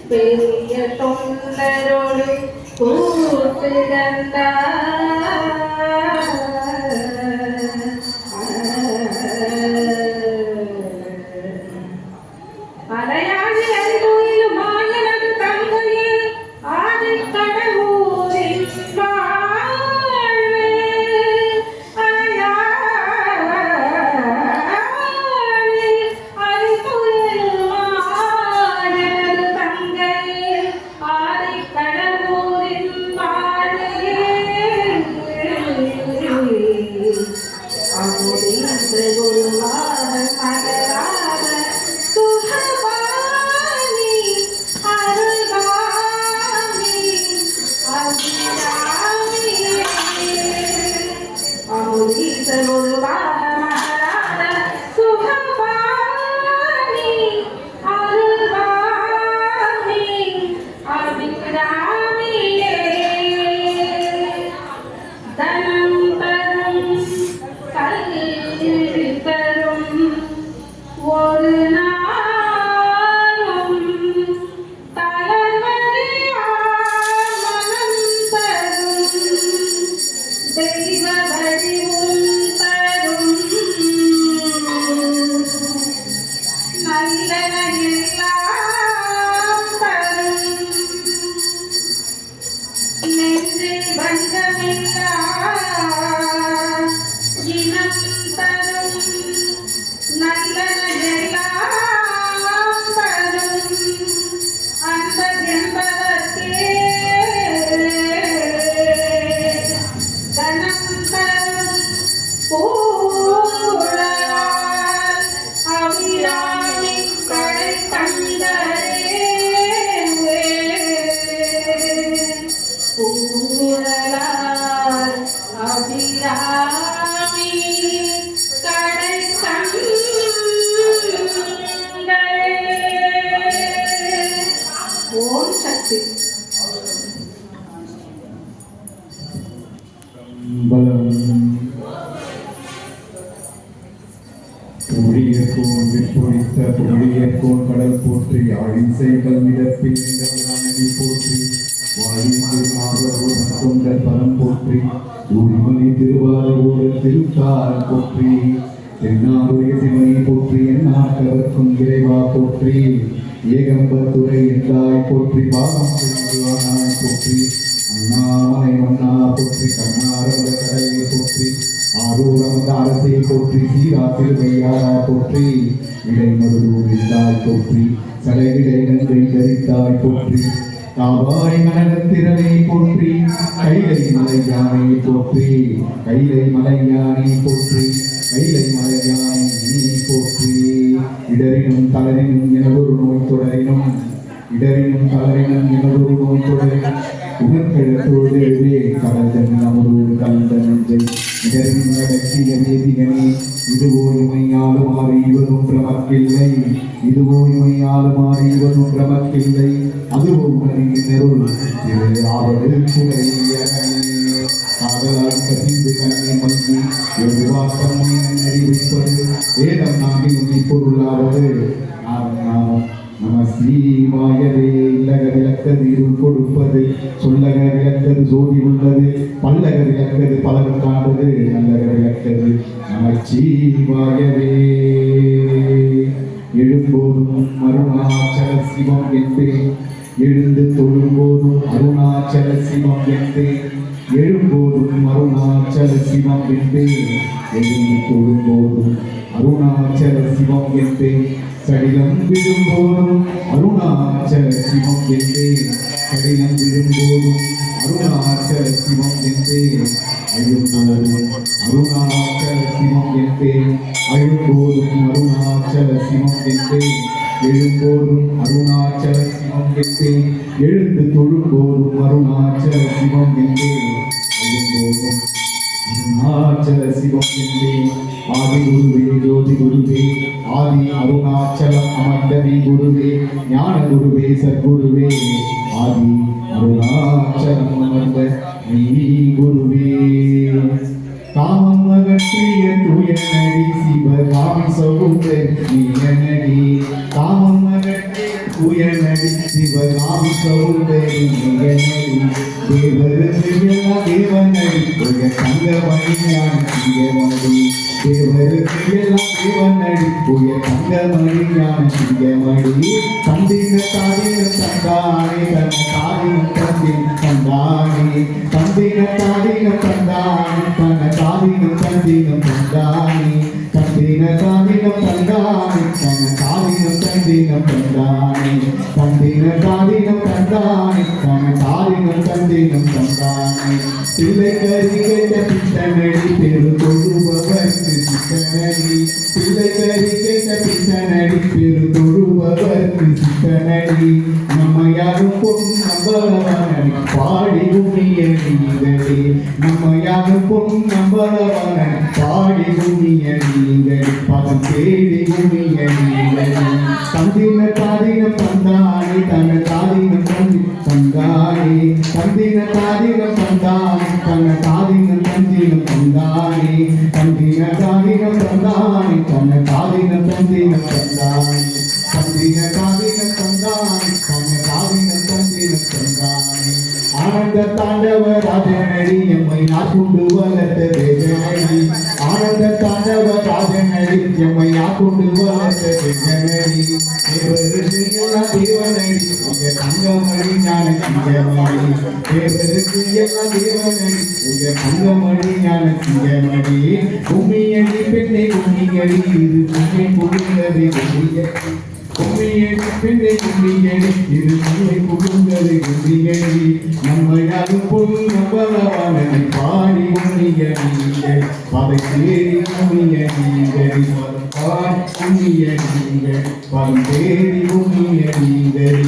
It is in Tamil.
பெரிய தொண்டரோடு கூட்டுகந்தா கடல் போற்றி ஆழிசை கல்விடப்பில் போற்றி வாழிந்தர் பலம் போற்றி ஊரிமணி திருவாரூர் திருத்தார் போற்றி தென்னாருடைய சிவனை போற்றி எந்நாட்டவர்க்கும் இறைவா போற்றி ஏகம்பத்துறை என்றாய் போற்றி பாகம் செய்வானாய் போற்றி அண்ணாமலை மன்னா போற்றி கண்ணாரந்த கடலை போற்றி ஆரூரமந்த அரசை போற்றி சீரா திருவையாரா போற்றி இடைமருதூர் இருந்தாய் போற்றி சலைவிடை நன்றை தரித்தாய் போற்றி காவாய் மனத்திரனை போற்றி கைலை மலையானை போற்றி கைலை மலையானை போற்றி கைலை மலையானை போற்றி இடரினும் தளரினும் எனதொரு நோய் தொடரினும் இடரினும் தளரினும் எனதொரு நோய் தொடரினும் உடற்கழத்தோடு கடல் தண்ணி அமரோடு கலந்த நெஞ்சை இடரின் நடக்கிய வேதிகனே இதுவோ இமையாலும் அறிவதும் பிரமக்கில்லை இதுவோ இமையாலும் அறிவதும் பிரமக்கில்லை அதுவோ நெருள் இது ஆவது காதலால் கசிந்து கண்ணை மங்கி ஒரு வாசமை அறிவிப்பது வேதம் நாகினும் இப்பொருளாவது நம ஸ்ரீவாயரே இல்லக விளக்கது இருள் கொடுப்பது சொல்லக விளக்கது ஜோதி உள்ளது பல்லக விளக்கது பலகம் காண்பது நல்லக விளக்கது நம ஸ்ரீவாயரே எழும்போதும் அருணாச்சல சிவம் என்பேன் எழுந்து தொழும்போதும் அருணாச்சல சிவம் என்பேன் எழும்போதும் அருணாச்சல சிவம் என்பேன் எழுந்து தொழும்போதும் அருணாச்சல சிவம் என்பேன் கடிதம் விடும்போதும் அருணாச்சல சிவம் என்பேன் கடிதம் விடும்போதும் அருணாச்சல சிவம் என்பேன் அழும்போதும் அருணாச்சல சிவம் என்பேன் அழும்போதும் அருணாச்சல சிவம் என்பேன் எழும்போதும் அருணாச்சல சிவம் என்பேன் எழுந்து தொழும்போதும் அருணாச்சல சிவம் என்பேன் அழும்போதும் அருணாச்சல சிவம் என்பேன் ஆதி குருவே ஜோதி குருவே ஆதி அருணாச்சலம் அமர்ந்தவி குருவே ஞான குருவே சத்குருவே ஆதி அருணாச்சலம் அமர்ந்த நீ குருவே காமம் அகற்றிய தூயனடி சிவகாமி சௌந்தர் நீயனடி காமம் அகற்றிய தூயனடி சிவகாமி சௌந்தர் நீயனடி தேவருக்கு எல்லா தேவனடி உய தங்கமணியான சிங்கமடி தேவருக்கு எல்லா தேவனடி உய தங்கமணியான சிங்கமடி தந்தின தாரின தந்தானே தன் தாரின தந்தின தந்தானே தந்தின தாரின தந்தானே தன் தாரினம் தந்தினம் தந்தானே தந்தின தாரினம் தந்தானே தன் தாரினம் தந்தினம் தந்தானே தந்தின தாரினம் தந்தானே தன் தாரினம் தந்தினம் தந்தானே பிள்ளை கறி கேட்ட பித்தனடி பெரு தொழுபவர்க்கு சித்தனடி பிள்ளை கறி கேட்ட பித்தனடி பெரு தொழுபவர்க்கு சித்தனடி நம்ம யாரும் பொன் நம்பளவனடி பாடி உண்ணிய நீங்களே நம்ம யாரும் பொன் நம்பளவன பாடி உண்ணிய நீங்கள் பதம் தேடி உண்ணிய நீங்கள் தந்தின தாரினம் தந்தானே தன தாரினம் தந்தானே தந்தின தாரினம் தந்தானே தன தாரினம் தந்தினம் தந்தானே தந்தின தாரினம் தந்தானே தன தாரினம் தந்தினம் தந்தானே தந்தின தாரினம் தந்தானே தன தாரினம் தந்தினம் தந்தானே ஆனந்த தாண்டவ ராஜனடி எம்மை நாட்கொண்டு வளர்த்த வேதனடி ஆனந்த தாண்டவ ராஜனடி எம்மை நாட்கொண்டு வளர்த்த வேதனடி தேவருக்கு எல்லாம் தேவனடி உய தங்கமணி ஞான சிங்கமணி தேவருக்கு எல்லாம் தேவனடி உய தங்கமணி ஞான சிங்கமணி கும்மியடி பெண்ணை கும்மியடி இது கும்மி குடிந்தது கும்மியடி கும்மியடி பெண்ணை கும்மியடி இது கும்மி குடுந்தது கும்மியடி நம்ம யாரும் பொன் நம்பளவானனை பாடி கும்மியடிங்கள் பதை தேடி கும்மியடிங்கள் பாடி கும்மியடிங்கள் பதை தேடி கும்மியடிங்கள்